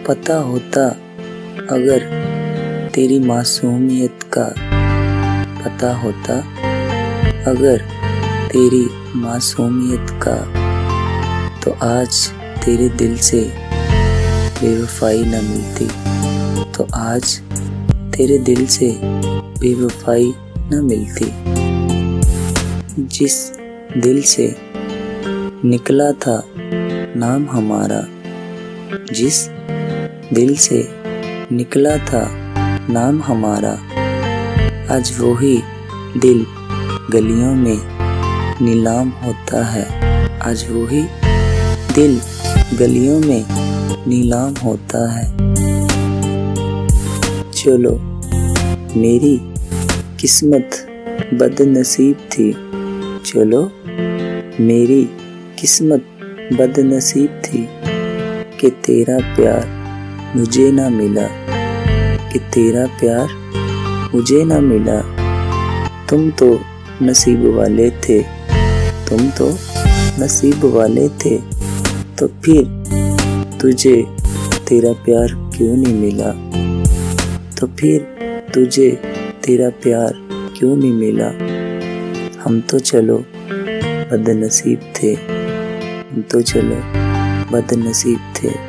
पता होता अगर तेरी मासूमियत का, पता होता अगर तेरी मासूमियत का, तो आज तेरे दिल से बेवफाई न मिलती, तो आज तेरे दिल से बेवफाई न मिलती। जिस दिल से निकला था नाम हमारा, जिस दिल से निकला था नाम हमारा, आज वही दिल गलियों में नीलाम होता है, आज वही दिल गलियों में नीलाम होता है। चलो मेरी किस्मत बदनसीब थी, चलो मेरी किस्मत बदनसीब थी कि तेरा प्यार मुझे ना मिला, कि तेरा प्यार मुझे ना मिला। तुम तो नसीब वाले थे, तुम तो नसीब वाले थे, तो फिर तुझे तेरा प्यार क्यों नहीं मिला, तो फिर तुझे तेरा प्यार क्यों नहीं मिला। हम तो चलो बदनसीब थे, हम तो चलो बदनसीब थे।